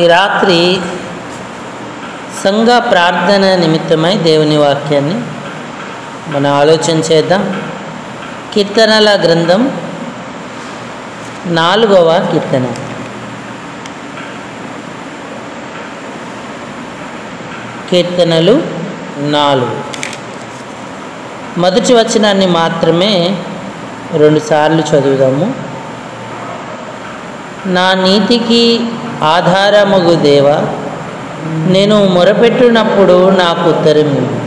ఈ రాత్రి సంఘ ప్రార్థన నిమిత్తమై దేవుని వాక్యాన్ని మనం ఆలోచన చేద్దాం. కీర్తనల గ్రంథం 4వ కీర్తన. కీర్తనలు 4. మొదటి వచనాన్ని మాత్రమే 2 సార్లు చదువుదాము. నా నీతికి ఆధారమగు దేవా, నేను మొరపెట్టినప్పుడు నాకు ఉత్తరమివ్వు.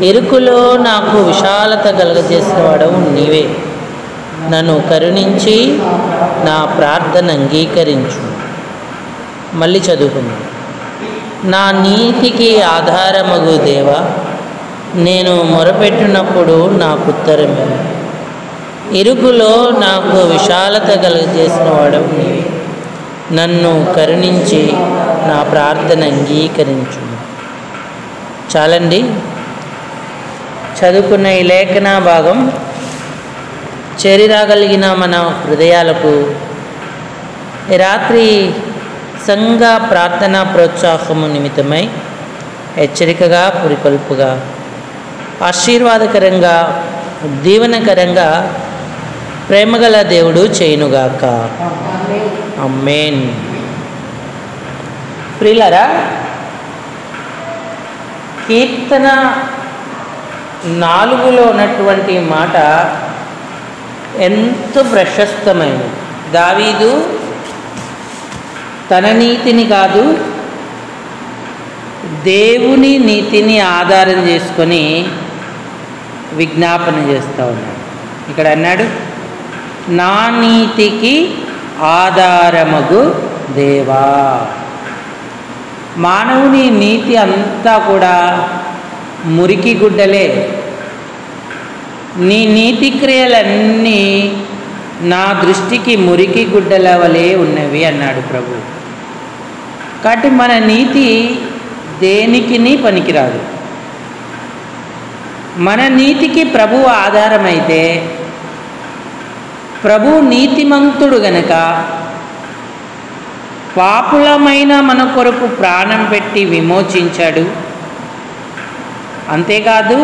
ఇరుకులో నాకు విశాలత కలుగజేసిన వాడవు నీవే. నన్ను కరుణించి నా ప్రార్థన అంగీకరించు. మళ్ళీ చదువుకుందాం. నా నీతికి ఆధారమగు దేవా, నేను మొరపెట్టినప్పుడు నాకు ఉత్తరమివ్వు. ఇరుకులో నాకు విశాలత కలుగజేసిన వాడవు నీవే. నన్ను కరుణించి నా ప్రార్థన అంగీకరించు. చాలండి. చదువుకున్న ఈ లేఖన భాగం చేరిరాగలిగిన మన హృదయాలకు ఈ రాత్రి సంఘ ప్రార్థన ప్రోత్సాహము నిమిత్తమై హెచ్చరికగా, పురికొల్పుగా, ఆశీర్వాదకరంగా, దీవెనకరంగా ప్రేమగల దేవుడు చేయునుగాక. ఆమేన్. ప్రియులారా, కీర్తన 4లో ఉన్నటువంటి మాట ఎంతో ప్రశస్తమైనది. దావీదు తన నీతిని కాదు, దేవుని నీతిని ఆధారం చేసుకొని విజ్ఞాపన చేస్తూ ఉన్నాడు. ఇక్కడ అన్నాడు, నా నీతికి ఆధారమగు దేవా. మానవుని నీతి అంతా కూడా మురికి గుడ్డలే. నీ నీతి క్రియలన్నీ నా దృష్టికి మురికి గుడ్డల వలె ఉన్నవి అన్నాడు ప్రభు. కాబట్టి మన నీతి దేనికిని పనికిరాదు. మన నీతికి ప్రభువు ఆధారమైతే, ప్రభు నీతిమంతుడు గనక పాపులమైన మన కొరకు ప్రాణం పెట్టి విమోచించాడు. అంతేకాదు,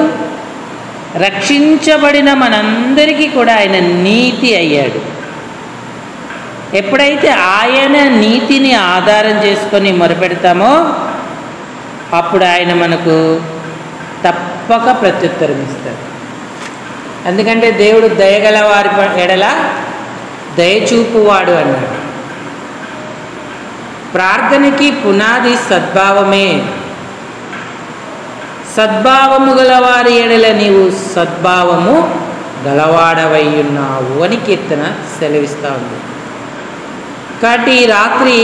రక్షించబడిన మనందరికీ కూడా ఆయన నీతి అయ్యాడు. ఎప్పుడైతే ఆయన నీతిని ఆధారం చేసుకొని మొరపెడతామో అప్పుడు ఆయన మనకు తప్పక ప్రత్యుత్తరం ఇస్తాడు. ఎందుకంటే దేవుడు దయగల వారి ఎడల దయచూపువాడు అన్నాడు. ప్రార్థనకి పునాది సద్భావమే. సద్భావము గలవారి ఎడల నీవు సద్భావము గలవాడవై ఉన్నావు అని కీర్తన సెలవిస్తూ ఉంది. కాబట్టి ఈ రాత్రి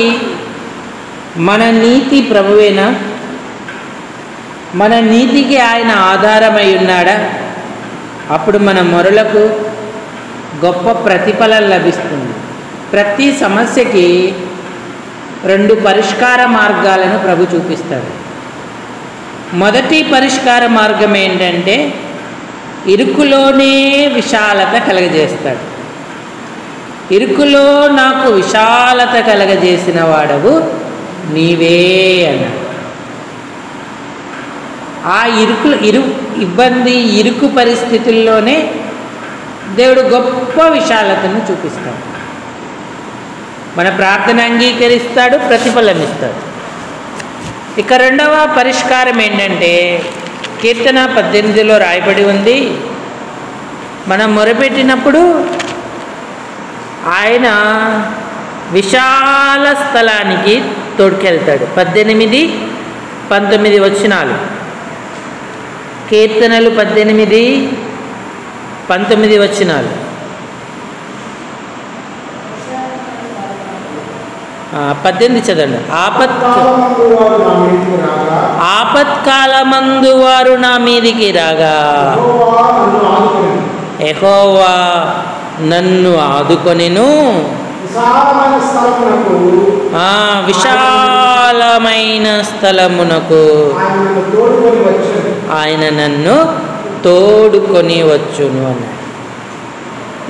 మన నీతి ప్రభువేనా? మన నీతికి ఆయన ఆధారమై ఉన్నాడా? అప్పుడు మన మొరలకు గొప్ప ప్రతిఫలం లభిస్తుంది. ప్రతి సమస్యకి 2 పరిష్కార మార్గాలను ప్రభు చూపిస్తాడు. మొదటి పరిష్కార మార్గం ఏంటంటే, ఇరుకులోనే విశాలత కలగజేస్తాడు. ఇరుకులో నాకు విశాలత కలగజేసిన వాడవు నీవే అన్నాడు. ఆ ఇబ్బంది, ఇరుకు పరిస్థితుల్లోనే దేవుడు గొప్ప విశాలతను చూపిస్తాడు. మన ప్రార్థన అంగీకరిస్తాడు, ప్రతిఫలం ఇస్తాడు. ఇక 2వ పరిష్కారం ఏంటంటే, కీర్తన 18లో రాయబడి ఉంది, మనం మొరపెట్టినప్పుడు ఆయన విశాల స్థలానికి తోడుకెళ్తాడు. 18, 19 వచనాలు. కీర్తనలు 18, 19 వచనాలు. 18 చదవండి. ఆపత్కాలమందు వారు నా మీదికి రాగా, యెహోవా నన్ను ఆదుకొనెను. విశాలమైన స్థలమునకు ఆయన నన్ను తోడుకొని వచ్చును అన్నాడు.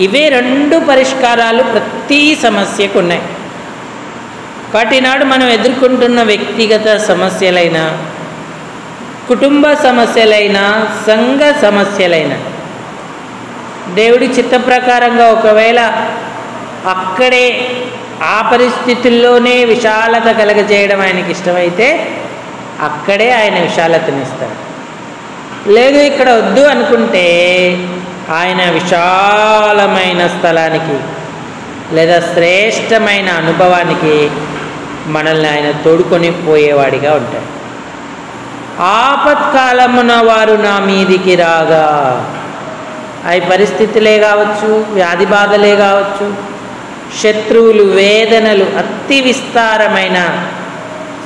ఇవే 2 పరిష్కారాలు ప్రతి సమస్యకు ఉన్నాయి. కాబట్టి ఈనాడు మనం ఎదుర్కొంటున్న వ్యక్తిగత సమస్యలైన, కుటుంబ సమస్యలైన, సంఘ సమస్యలైన దేవుడి చిత్త ప్రకారంగా ఒకవేళ అక్కడే ఆ పరిస్థితుల్లోనే విశాలత కలగజేయడం ఆయనకి ఇష్టమైతే అక్కడే ఆయన విశాలతనిస్తాడు. లేదు ఇక్కడ వద్దు అనుకుంటే ఆయన విశాలమైన స్థలానికి లేదా శ్రేష్టమైన అనుభవానికి మనల్ని ఆయన తోడుకొని పోయేవాడిగా ఉంటాడు. ఆపత్కాలమున వారు నా మీదికి రాగా, అవి పరిస్థితులే కావచ్చు, వ్యాధి బాధలే కావచ్చు, శత్రువులు, వేదనలు, అతి విస్తారమైన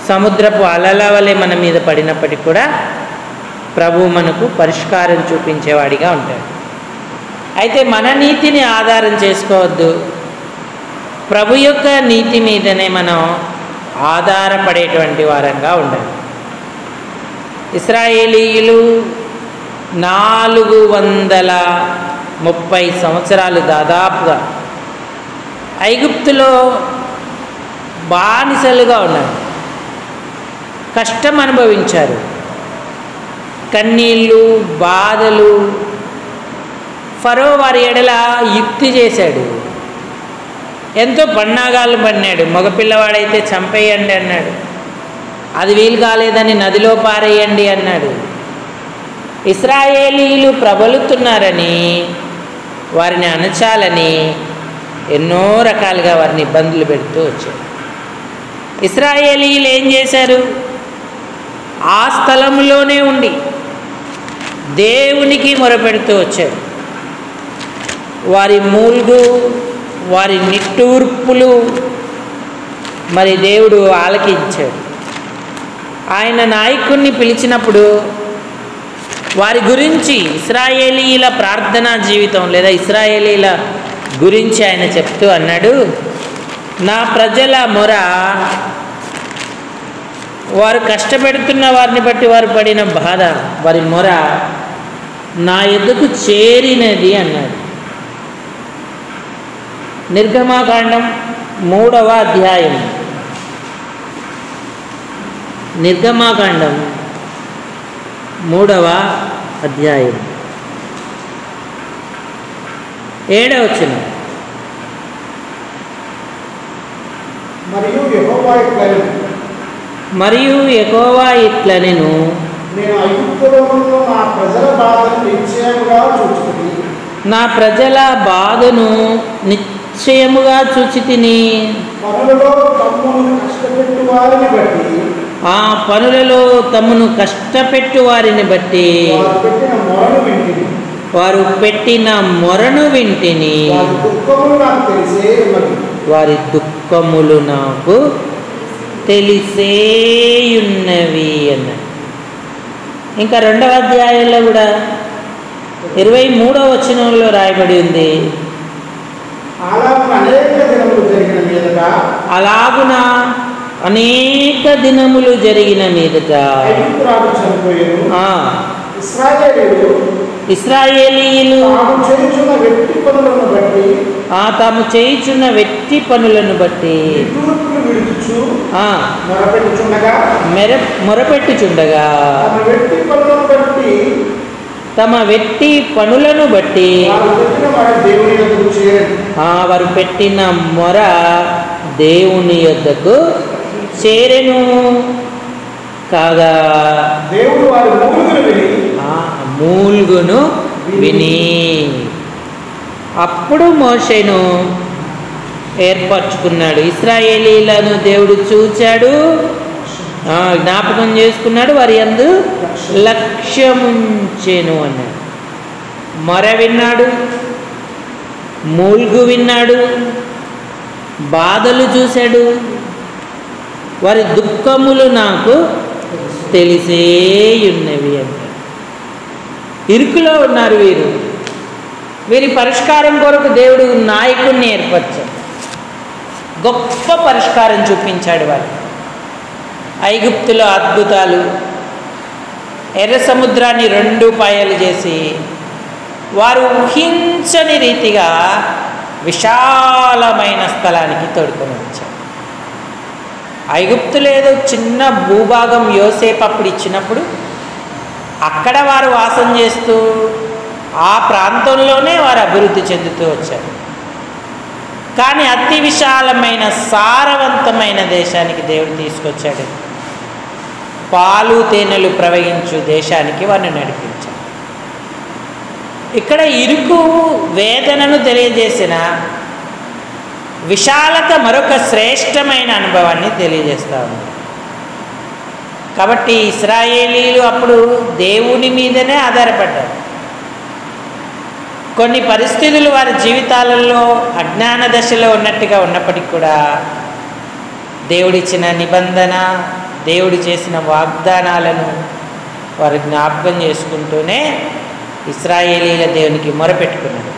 సముద్రపు అలల వలె మన మీద పడినప్పటికీ కూడా ప్రభు మనకు పరిష్కారం చూపించేవాడిగా ఉంటాడు. అయితే మన నీతిని ఆధారం చేసుకోవద్దు, ప్రభు యొక్క నీతి మీదనే మనం ఆధారపడేటువంటి వారంగా ఉండాలి. ఇశ్రాయేలీయులు 430 సంవత్సరాలు దాదాపుగా ఐగుప్తులో బానిసలుగా ఉన్నారు, కష్టం అనుభవించారు, కన్నీళ్ళు, బాధలు. ఫరో వారి ఎడల యుక్తి చేశాడు, ఎంతో పన్నాగాలు పన్నాడు. మగపిల్లవాడైతే చంపేయండి అన్నాడు, అది వీలు కాలేదని నదిలో పారేయండి అన్నాడు. ఇశ్రాయేలీయులు ప్రబలుతున్నారని, వారిని అణచాలని ఎన్నో రకాలుగా వారిని ఇబ్బందులు పెడుతూ వచ్చారు. ఇశ్రాయేలీయులు ఏం చేశారు? ఆ స్థలంలోనే ఉండి దేవునికి మొరపెడుతూ వచ్చారు. వారి మూల్గు, వారి నిట్టూర్పులు మరి దేవుడు ఆలకించాడు. ఆయన నాయకుడిని పిలిచినప్పుడు వారి గురించి, ఇశ్రాయేలీల ప్రార్థనా జీవితం లేదా ఇశ్రాయేలీల గురించి ఆయన చెప్తూ అన్నాడు, నా ప్రజల మొర, వారు కష్టపెడుతున్న వారిని బట్టి వారు పడిన బాధ, వారి మొర నా యొద్దకు చేరినది అన్నాడు. నిర్గమాకాండం 3వ అధ్యాయం, నిర్గమాకాండం 3వ అధ్యాయం 7వ వచనం. మరియు యెహోవా ఇట్లనెను, నేను ఐగుప్తులో నా ప్రజల బాధను నిశ్చయముగా చూచితిని, నా ప్రజల బాధను నిశ్చయముగా చూచితిని. పనులలో తమ్మును కష్టపెట్టు వారిని బట్టి, ఆ పనులలో తమను కష్టపెట్టు వారిని బట్టి వారు పెట్టిన మొరను వింటిని, వారి దుఃఖములు నాకు తెలిసేయున్నవి అన్నాడు. ఇంకా 2వ అధ్యాయంలో కూడా 23వ వచనంలో రాయబడి ఉంది, అలాగున అనేక దినములు జరిగిన మీదట ఇశ్రాయేలీయులు తాము చేయుచున్న వెట్టి పనులను బట్టి మొరపెట్టుచుండగా తమ వెట్టి పనులను బట్టి వారు పెట్టిన మొర దేవుని యొద్దకు చేరెను. కాగా దేవుడు వారి మూల్గును విని అప్పుడు మోషేను ఏర్పరచుకున్నాడు. ఇశ్రాయేలీలను దేవుడు చూచాడు, జ్ఞాపకం చేసుకున్నాడు, వారి యందు లక్ష్యముంచెను అన్నాడు. మొర విన్నాడు, మూల్గు విన్నాడు, బాధలు చూశాడు, వారి దుఃఖములు నాకు తెలిసేయున్నవి అంటారు. ఇరుకులో ఉన్నారు వీరు, వీరి పరిష్కారం కొరకు దేవుడు నాయకుడిని ఏర్పరిచాడు, గొప్ప పరిష్కారం చూపించాడు. వారు ఐగుప్తులో అద్భుతాలు, ఎర్ర సముద్రాన్ని 2 పాయలు చేసి వారు ఊహించని రీతిగా విశాలమైన స్థలానికి తోడుకొని వచ్చారు. ఐగుప్తులో ఏదో చిన్న భూభాగం యోసేపు అప్పుడు ఇచ్చినప్పుడు అక్కడ వారు వాసం చేస్తూ ఆ ప్రాంతంలోనే వారు అభివృద్ధి చెందుతూ వచ్చారు. కానీ అతి విశాలమైన సారవంతమైన దేశానికి దేవుడు తీసుకొచ్చాడు. పాలు తేనెలు ప్రవహించు దేశానికి వారిని నడిపించాడు. ఇక్కడ ఇరుకు వేదనను తెలియజేసిన విశాలత మరొక శ్రేష్టమైన అనుభవాన్ని తెలియజేస్తూ ఉంది. కాబట్టి ఇశ్రాయేలీలు అప్పుడు దేవుని మీదనే ఆధారపడ్డారు. కొన్ని పరిస్థితులు వారి జీవితాలలో అజ్ఞాన దశలో ఉన్నట్టుగా ఉన్నప్పటికీ కూడా దేవుడిచ్చిన నిబంధన, దేవుడు చేసిన వాగ్దానాలను వారు జ్ఞాపకం చేసుకుంటూనే ఇశ్రాయేలీల దేవునికి మొరపెట్టుకున్నారు.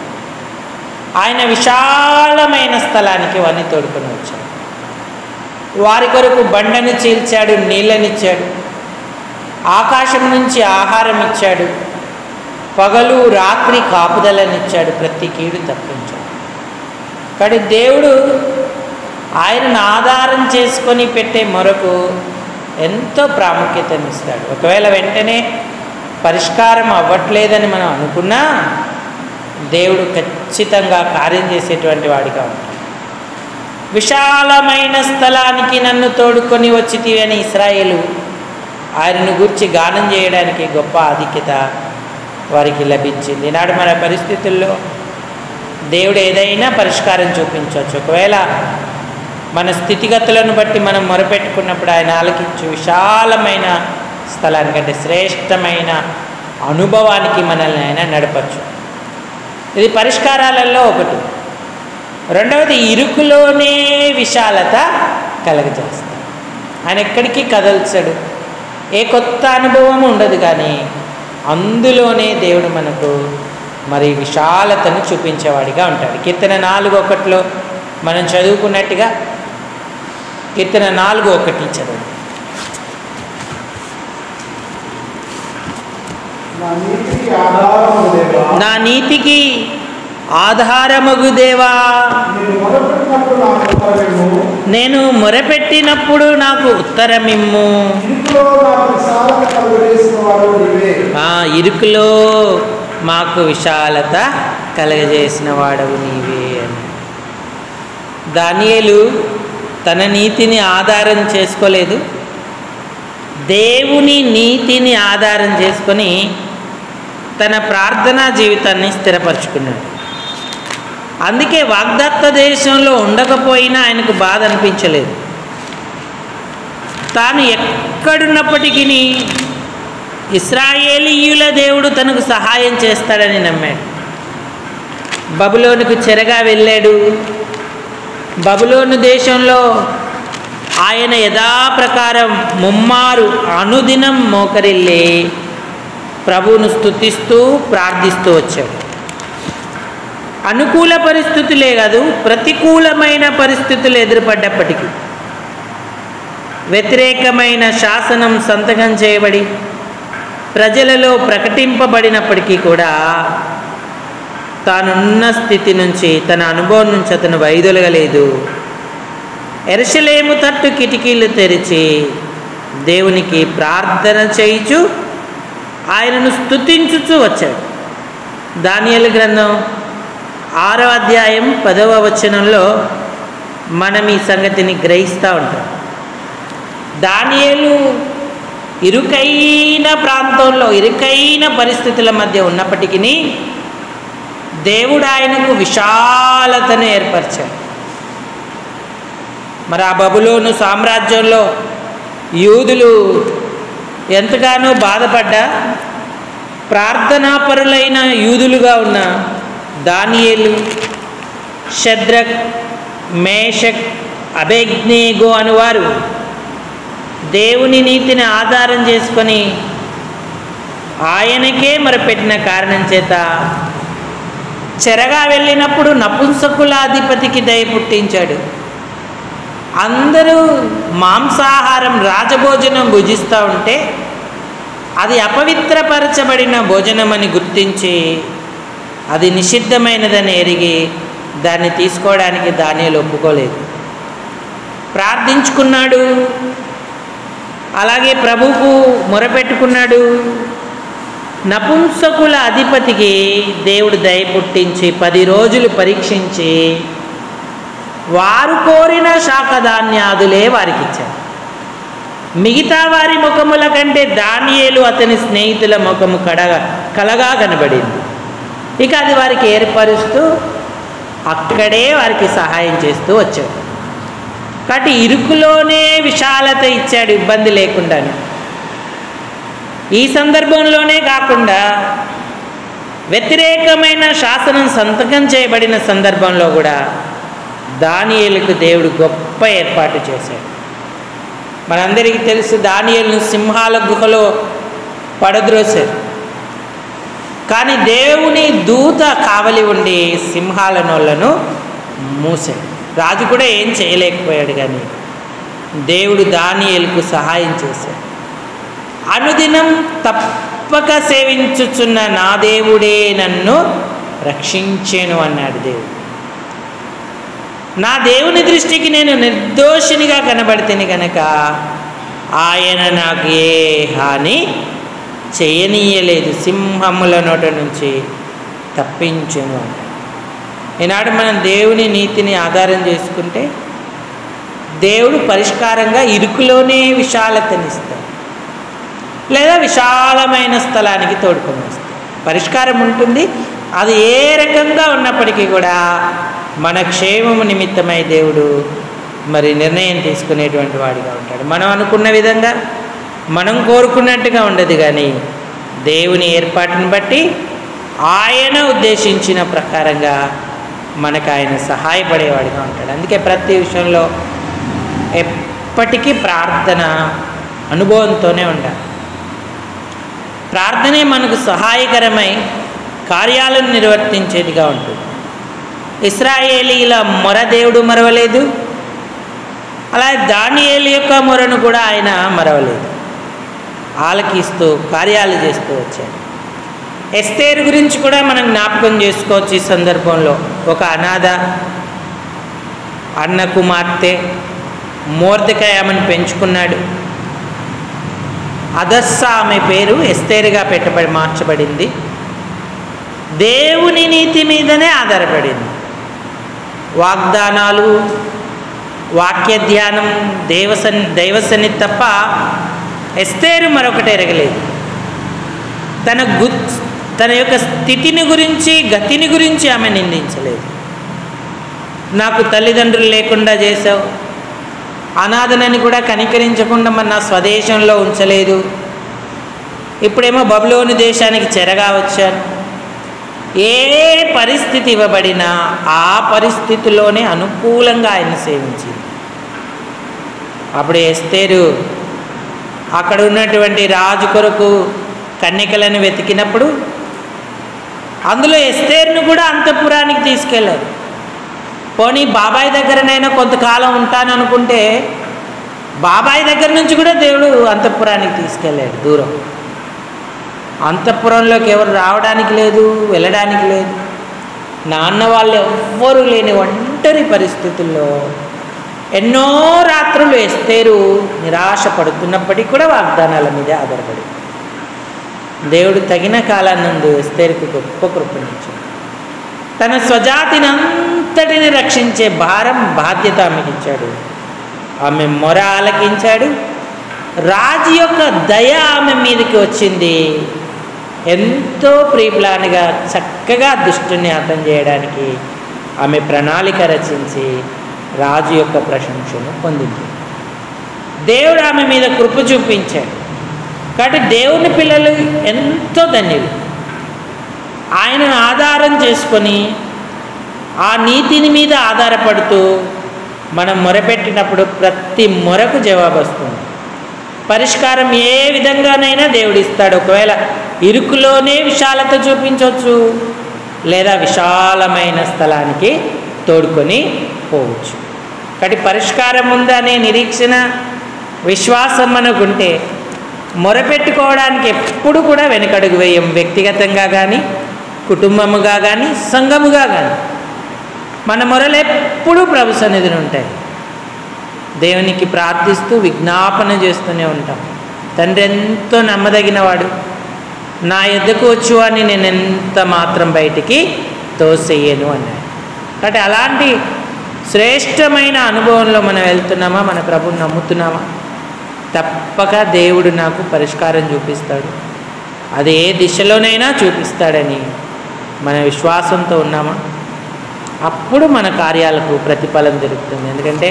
ఆయన విశాలమైన స్థలానికి వారిని తోడుకొని వచ్చాడు. వారి కొరకు బండను చీల్చాడు, నీళ్ళనిచ్చాడు, ఆకాశం నుంచి ఆహారం ఇచ్చాడు, పగలు రాత్రి కాపుదలనిచ్చాడు, ప్రతి కీడు తప్పించాడు. కానీ దేవుడు ఆయనను ఆధారం చేసుకొని పెట్టే మొరకు ఎంతో ప్రాముఖ్యతనిస్తాడు. ఒకవేళ వెంటనే పరిష్కారం అవ్వట్లేదని మనం అనుకున్నా దేవుడు ఖచ్చితంగా కార్యం చేసేటువంటి వాడిగా ఉంటాడు. విశాలమైన స్థలానికి నన్ను తోడుకొని వచ్చితివి అని ఇశ్రాయేలు ఆయనను గురించి గానం చేయడానికి గొప్ప ఆధిక్యత వారికి లభించింది. ఈనాడు మన పరిస్థితుల్లో దేవుడు ఏదైనా పరిష్కారం చూపించవచ్చు. ఒకవేళ మన స్థితిగతులను బట్టి మనం మొరపెట్టుకున్నప్పుడు ఆయన ఆలకించు విశాలమైన స్థలానికి, అంటే శ్రేష్టమైన అనుభవానికి మనల్ని ఆయన నడపచ్చు. ఇది పరిష్కారాలలో ఒకటి. రెండవది, ఇరుకులోనే విశాలత కలగజేస్తాడు. ఆయన ఎక్కడికి కదల్చడు, ఏ కొత్త అనుభవం ఉండదు, కానీ అందులోనే దేవుడు మనకు మరి విశాలతను చూపించేవాడిగా ఉంటాడు. కీర్తన 4:1 మనం చదువుకున్నట్టుగా కీర్తన 4:1 చదువు. నా నీతికి ఆధారమగు దేవా, నేను మొరపెట్టినప్పుడు నాకు ఉత్తరమిమ్ము. ఇరుకులో మాకు విశాలత కలగజేసిన వాడవు నీవే అని. దానియేలు తన నీతిని ఆధారం చేసుకోలేదు, దేవుని నీతిని ఆధారం చేసుకొని తన ప్రార్థనా జీవితాన్ని స్థిరపరచుకున్నాడు. అందుకే వాగ్దత్త దేశంలో ఉండకపోయినా ఆయనకు బాధ అనిపించలేదు. తాను ఎక్కడున్నప్పటికీ ఇశ్రాయేలీయుల దేవుడు తనకు సహాయం చేస్తాడని నమ్మాడు. బబులోనుకు చెరగా వెళ్ళాడు. బబులోను దేశంలో ఆయన యథాప్రకారం ముమ్మారు అనుదినం మోకరిల్లే ప్రభువును స్తుతిస్తూ ప్రార్థిస్తూ వచ్చాడు. అనుకూల పరిస్థితులే కాదు, ప్రతికూలమైన పరిస్థితులు ఎదురుపడ్డప్పటికీ, వ్యతిరేకమైన శాసనం సంతకం చేయబడి ప్రజలలో ప్రకటింపబడినప్పటికీ కూడా తానున్న స్థితి నుంచి, తన అనుభవం నుంచి అతను వైదొలగలేదు. యెరూషలేము తట్టు కిటికీలు తెరిచి దేవునికి ప్రార్థన చేయుచు ఆయనను స్తుతించుచూ వచ్చాడు. దానియేలు గ్రంథం 6వ అధ్యాయం 10వ వచనంలో మనం ఈ సంగతిని గ్రహిస్తూ ఉంటాం. దానియేలు ఇరుకైన ప్రాంతంలో, ఇరుకైన పరిస్థితుల మధ్య ఉన్నప్పటికీ దేవుడు ఆయనకు విశాలతను ఏర్పరిచాడు. మరి ఆ బబులోను సామ్రాజ్యంలో యూదులు ఎంతగానో బాధపడ్డా ప్రార్థనాపరులైన యూదులుగా ఉన్న దానియేలు, షద్రక్, మేషక్, అబేద్నెగో అనువారు దేవుని నీతిని ఆధారం చేసుకొని ఆయనకే మొరపెట్టిన కారణం చేత చెరగా వెళ్ళినప్పుడు నపుంసకులాధిపతికి దయ పుట్టించాడు. అందరూ మాంసాహారం, రాజభోజనం భుజిస్తూ ఉంటే అది అపవిత్రపరచబడిన భోజనం అని గుర్తించి అది నిషిద్ధమైనదని ఎరిగి దాన్ని తీసుకోవడానికి దానియేలు ఒప్పుకోలేదు. ప్రార్థించుకున్నాడు, అలాగే ప్రభువుకు మొరపెట్టుకున్నాడు. నపుంసకుల అధిపతికి దేవుడు దయ పుట్టించి 10 రోజులు పరీక్షించి వారు కోరిన శాఖధాన్యాదులే వారికి ఇచ్చారు. మిగతా వారి ముఖముల కంటే దానియేలు అతని స్నేహితుల ముఖము కలగా కనబడింది. ఇక అది వారికి ఏర్పరుస్తూ అక్కడే వారికి సహాయం చేస్తూ వచ్చాడు. కాబట్టి ఇరుకులోనే విశాలత ఇచ్చాడు, ఇబ్బంది లేకుండా. ఈ సందర్భంలోనే కాకుండా వ్యతిరేకమైన శాసనం సంతకం చేయబడిన సందర్భంలో కూడా దానియేలుకు దేవుడు గొప్ప ఏర్పాటు చేశాడు. మనందరికీ తెలుసు, దానియేలును సింహాల గుహలో పడద్రోశారు. కానీ దేవుని దూత కావలి ఉండి సింహాల నోళ్లను మూసాడు. రాజు కూడా ఏం చేయలేకపోయాడు, కానీ దేవుడు దానియేలుకు సహాయం చేశాడు. అనుదినం తప్పక సేవించుచున్న నా దేవుడే నన్ను రక్షించెను అన్నాడు దేవుడు. నా దేవుని దృష్టికి నేను నిర్దోషినిగా కనబడితేని కనుక ఆయన నాకు ఏ హాని చేయనీయలేదు, సింహముల నోట నుంచి తప్పించెను అన్నాడు. ఈనాడు మనం దేవుని నీతిని ఆధారం చేసుకుంటే దేవుడు పరిష్కారంగా ఇరుకులోనే విశాలతనిస్తాడు, లేదా విశాలమైన స్థలానికి తోడుకొని వస్తాడు. పరిష్కారం ఉంటుంది, అది ఏ రకంగా ఉన్నప్పటికీ కూడా మన క్షేమము నిమిత్తమై దేవుడు మరి నిర్ణయం తీసుకునేటువంటి వాడిగా ఉంటాడు. మనం అనుకున్న విధంగా మనం కోరుకున్నట్టుగా ఉండదు, కానీ దేవుని ఏర్పాటును బట్టి ఆయన ఉద్దేశించిన ప్రకారంగా మనకు ఆయన సహాయపడేవాడిగా ఉంటాడు. అందుకే ప్రతి విషయంలో ఎప్పటికీ ప్రార్థన అనుభవంతోనే ఉండాలి. ప్రార్థనే మనకు సహాయకరమై కార్యాలను నిర్వర్తించేదిగా ఉంటుంది. ఇశ్రాయేలీల మొర దేవుడు మరవలేదు, అలాగే దానియేలు యొక్క మొరను కూడా ఆయన మరవలేదు, ఆలకిస్తూ కార్యాలు చేస్తూ వచ్చాడు. ఎస్తేరు గురించి కూడా మనం జ్ఞాపకం చేసుకోవచ్చు. ఈ సందర్భంలో ఒక అనాథ అన్న కుమార్తె మొర్దెకై ఆమెను పెంచుకున్నాడు. అదస్సా ఆమె పేరు ఎస్తేరుగా మార్చబడింది. దేవుని నీతి మీదనే ఆధారపడింది. వాగ్దానాలు, వాక్య ధ్యానం, దైవసన్ని తప్ప ఎస్తేరు మరొకటి ఎరగలేదు. తన యొక్క స్థితిని గురించి, గతిని గురించి ఆమె నిందించలేదు. నాకు తల్లిదండ్రులు లేకుండా చేసావు, అనాథనని కూడా కనికరించకుండా మరి నా స్వదేశంలో ఉంచలేదు, ఇప్పుడేమో బబులోను దేశానికి చెరగా వచ్చాను. ఏ పరిస్థితి ఇవ్వబడినా ఆ పరిస్థితిలోనే అనుకూలంగా ఆయన సేవించింది. అప్పుడు ఎస్తేరు అక్కడ ఉన్నటువంటి రాజు కొరకు కన్యకలను వెతికినప్పుడు అందులో ఎస్తేరును కూడా అంతఃపురానికి తీసుకెళ్ళారు. పోనీ బాబాయ్ దగ్గరనైనా కొంతకాలం ఉంటాననుకుంటే బాబాయ్ దగ్గర నుంచి కూడా దేవుడు అంతఃపురానికి తీసుకెళ్ళాడు. దూరం అంతఃపురంలోకి ఎవరు రావడానికి లేదు, వెళ్ళడానికి లేదు. నాన్న వాళ్ళు ఎవ్వరూ లేని ఒంటరి పరిస్థితుల్లో ఎన్నో రాత్రులు ఎస్తేరు నిరాశ పడుతున్నప్పటికీ కూడా వాగ్దానాల మీదే ఆధారపడి దేవుడు తగిన కాలానందు ఎస్తేరుకు గొప్ప కృపనిచ్చాడు. తన స్వజాతిని అంతటిని రక్షించే బాధ్యత ఆమెకి ఇచ్చాడు. ఆమె మొర ఆలకించాడు. రాజు యొక్క దయ ఆమె మీదకి వచ్చింది. ఎంతో ప్రీప్లాన్గా చక్కగా దుష్టుని హతం చేయడానికి ఆమె ప్రణాళిక రచించి రాజు యొక్క ప్రశంసను పొందింది. దేవుడు ఆమె మీద కృప చూపించాడు. కాబట్టి దేవుని పిల్లలు ఎంతో ధన్యులు. ఆయనను ఆధారం చేసుకొని ఆ నీతిని మీద ఆధారపడుతూ మనం మొరపెట్టినప్పుడు ప్రతి మొరకు జవాబు వస్తుంది. పరిష్కారం ఏ విధంగానైనా దేవుడు ఇస్తాడు. ఒకవేళ ఇరుకులోనే విశాలత చూపించవచ్చు, లేదా విశాలమైన స్థలానికి తోడుకొని పోవచ్చు. కాబట్టి పరిష్కారం ఉందనే నిరీక్షణ, విశ్వాసం మనకుంటే మొరపెట్టుకోవడానికి ఎప్పుడు కూడా వెనకడుగు వేయం. వ్యక్తిగతంగా కానీ, కుటుంబముగా కానీ, సంఘముగా కానీ మన మొరలు ఎప్పుడూ ప్రభు సన్నిధిని ఉంటాయి. దేవునికి ప్రార్థిస్తూ విజ్ఞాపన చేస్తూనే ఉంటాం. తండ్రి ఎంతో నమ్మదగినవాడు, నా యొద్దకు వచ్చువాడిని నేను ఎంత మాత్రం బయటికి తోసేయను అన్నాడు. కాబట్టి అలాంటి శ్రేష్టమైన అనుభవంలో మనం వెళ్తున్నామా? మన ప్రభువుని నమ్ముతున్నామా? తప్పక దేవుడు నాకు పరిష్కారం చూపిస్తాడు, అది ఏ దిశలోనైనా చూపిస్తాడని మన విశ్వాసంతో ఉన్నామా? అప్పుడు మన కార్యాలకు ప్రతిఫలం దొరుకుతుంది. ఎందుకంటే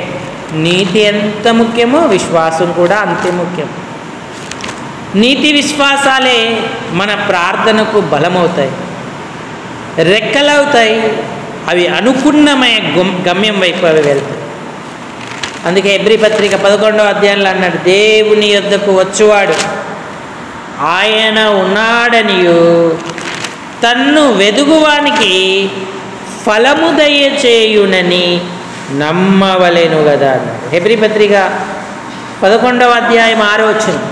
నీతి ఎంత ముఖ్యమో విశ్వాసం కూడా అంతే ముఖ్యం. నీతి విశ్వాసాలే మన ప్రార్థనకు బలమవుతాయి, రెక్కలవుతాయి. అవి అనుకున్నమైన గమ్యం వైపు అవి వెళ్తాయి. అందుకే హెబ్రీ పత్రిక 11వ అధ్యాయంలో అన్నాడు, దేవుని యొద్దకు వచ్చువాడు ఆయన ఉన్నాడనియు తన్ను వెదుగువానికి ఫలము దయచేయునని నమ్మవలెను కదా అన్నాడు. హెబ్రీ పత్రిక 11వ అధ్యాయం 6వ వచనం.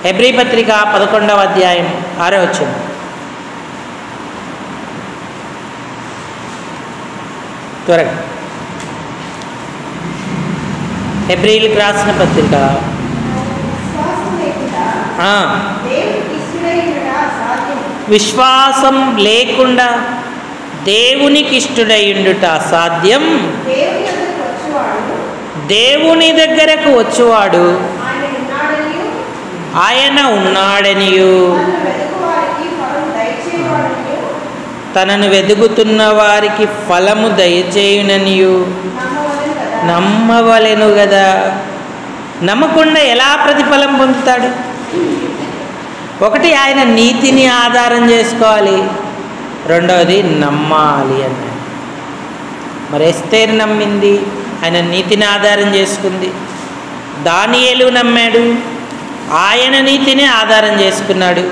హెబ్రీ పత్రిక 11వ అధ్యాయం 6వ వచనం. త్వరగా హెబ్రీలకు రాసిన పత్రిక. విశ్వాసం లేకుండా దేవునికి ఇష్టుడైండుట అసాధ్యం. దేవుని దగ్గరకు వచ్చువాడు ఆయన ఉన్నాడనియు తనను వెదుగుతున్న వారికి ఫలము దయచేయుననియు నమ్మవలెను కదా. నమ్మకుండా ఎలా ప్రతిఫలం పొందుతాడు? ఒకటి, ఆయన నీతిని ఆధారం చేసుకోవాలి. రెండవది నమ్మాలి అన్నాడు. మరి ఎస్తేరు నమ్మింది, ఆయన నీతిని ఆధారం చేసుకుంది. దానియేలు నమ్మాడు, ఆయన నీతిని ఆధారం చేసుకున్నాడు.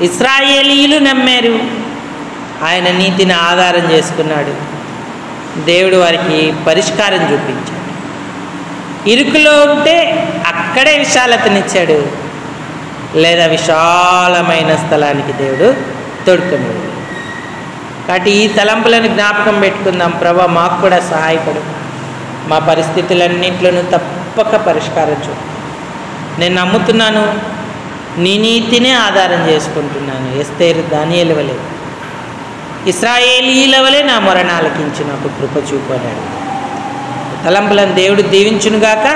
ఇశ్రాయేలీయులు నమ్మారు, ఆయన నీతిని ఆధారం చేసుకున్నాడు. దేవుడు వారికి పరిష్కారం చూపించాడు. ఇరుకులో ఉంటే అక్కడే విశాలతనిచ్చాడు, లేదా విశాలమైన స్థలానికి దేవుడు తోడుకొని. కాబట్టి ఈ తలంపులను జ్ఞాపకం పెట్టుకుందాం. ప్రభా, మాకు కూడా సహాయపడు, మా పరిస్థితులన్నింటిలోనూ తప్పక పరిష్కారం చూపు. నేను నమ్ముతున్నాను, నీ నీతినే ఆధారం చేసుకుంటున్నాను. ఎస్తేరు దానియేలు వలె, ఇశ్రాయేలీయుల వలె నా మొరను ఆలకించి నాకు కృప చూపు అన్నాడు. తలంపులను దేవుడు దీవించునుగాక.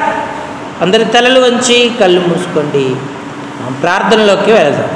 అందరి తలలు వంచి కళ్ళు మూసుకోండి, ప్రార్థనలోకి వెళదాం.